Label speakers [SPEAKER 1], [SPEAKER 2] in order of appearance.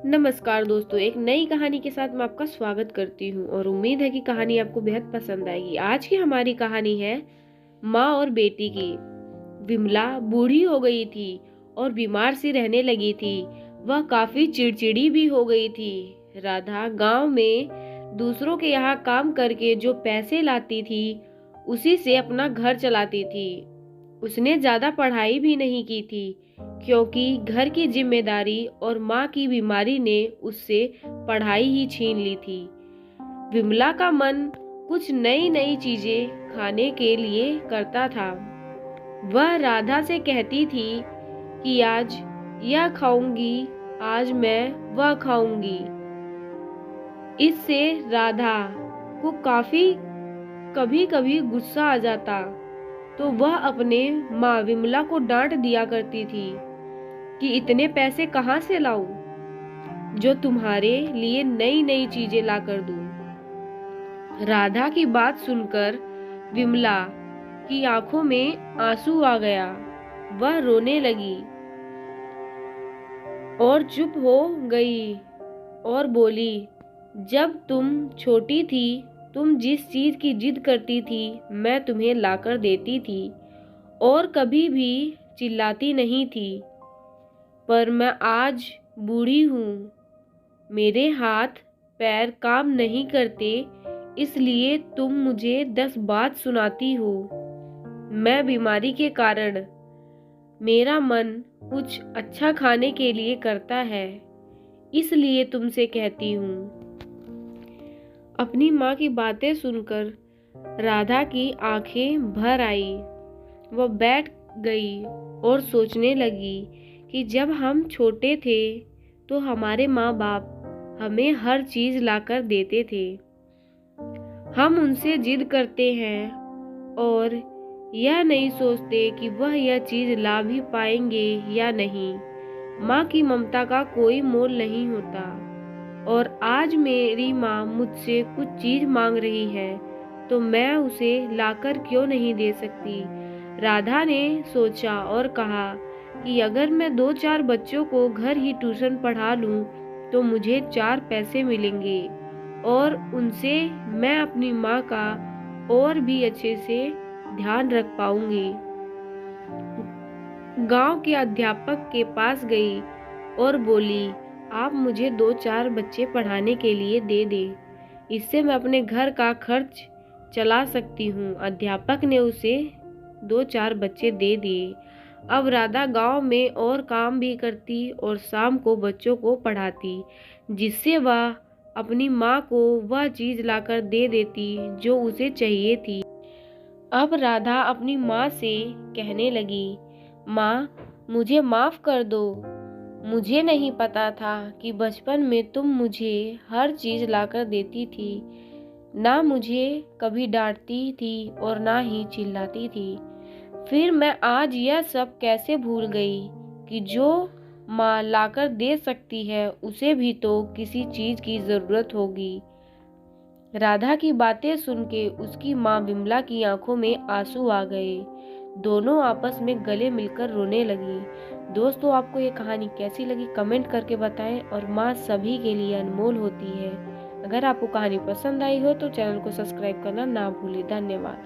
[SPEAKER 1] नमस्कार दोस्तों, एक नई कहानी के साथ मैं आपका स्वागत करती हूँ और उम्मीद है कि कहानी आपको बेहद पसंद आएगी। आज की हमारी कहानी है माँ और बेटी की। विमला बूढ़ी हो गई थी और बीमार सी रहने लगी थी। वह काफी चिड़चिड़ी भी हो गई थी। राधा गांव में दूसरों के यहाँ काम करके जो पैसे लाती थी उसी से अपना घर चलाती थी। उसने ज्यादा पढ़ाई भी नहीं की थी क्योंकि घर की जिम्मेदारी और माँ की बीमारी ने उससे पढ़ाई ही छीन ली थी। विमला का मन कुछ नई नई चीजें खाने के लिए करता था। वह राधा से कहती थी कि आज यह खाऊंगी, आज मैं वह खाऊंगी। इससे राधा को काफी कभी कभी गुस्सा आ जाता तो वह अपने माँ विमला को डांट दिया करती थी कि इतने पैसे कहाँ से लाऊं जो तुम्हारे लिए नई नई चीजें ला कर दूं। राधा की बात सुनकर विमला की आंखों में आंसू आ गया। वह रोने लगी और चुप हो गई और बोली, जब तुम छोटी थी तुम जिस चीज की जिद करती थी मैं तुम्हें लाकर देती थी और कभी भी चिल्लाती नहीं थी, पर मैं आज बूढ़ी हूँ, मेरे हाथ पैर काम नहीं करते, इसलिए तुम मुझे 10 बात सुनाती हो। मैं बीमारी के कारण मेरा मन कुछ अच्छा खाने के लिए करता है, इसलिए तुमसे कहती हूँ। अपनी माँ की बातें सुनकर राधा की आंखें भर आई। वह बैठ गई और सोचने लगी कि जब हम छोटे थे तो हमारे माँ बाप हमें हर चीज लाकर देते थे। हम उनसे जिद करते हैं और यह नहीं सोचते कि वह यह चीज ला भी पाएंगे या नहीं। माँ की ममता का कोई मोल नहीं होता और आज मेरी माँ मुझसे कुछ चीज मांग रही है तो मैं उसे लाकर क्यों नहीं दे सकती। राधा ने सोचा और कहा कि अगर मैं 2-4 बच्चों को घर ही ट्यूशन पढ़ा लूं तो मुझे 4 पैसे मिलेंगे और उनसे मैं अपनी माँ का और भी अच्छे से ध्यान रख पाऊंगी। गांव के अध्यापक के पास गई और बोली, आप मुझे 2-4 बच्चे पढ़ाने के लिए दे दें, इससे मैं अपने घर का खर्च चला सकती हूँ। अध्यापक ने उसे 2-4 बच्चे दे दिए। अब राधा गांव में और काम भी करती और शाम को बच्चों को पढ़ाती, जिससे वह अपनी माँ को वह चीज लाकर दे देती जो उसे चाहिए थी। अब राधा अपनी माँ से कहने लगी, माँ मुझे माफ कर दो, मुझे नहीं पता था कि बचपन में तुम मुझे हर चीज लाकर देती थी, ना मुझे कभी डांटती थी और ना ही चिल्लाती थी। फिर मैं आज यह सब कैसे भूल गई कि जो माँ लाकर दे सकती है उसे भी तो किसी चीज की जरूरत होगी। राधा की बातें सुन के उसकी माँ विमला की आंखों में आंसू आ गए। दोनों आपस में गले मिलकर रोने लगी। दोस्तों, आपको ये कहानी कैसी लगी कमेंट करके बताएं और माँ सभी के लिए अनमोल होती है। अगर आपको कहानी पसंद आई हो तो चैनल को सब्सक्राइब करना ना भूलें। धन्यवाद।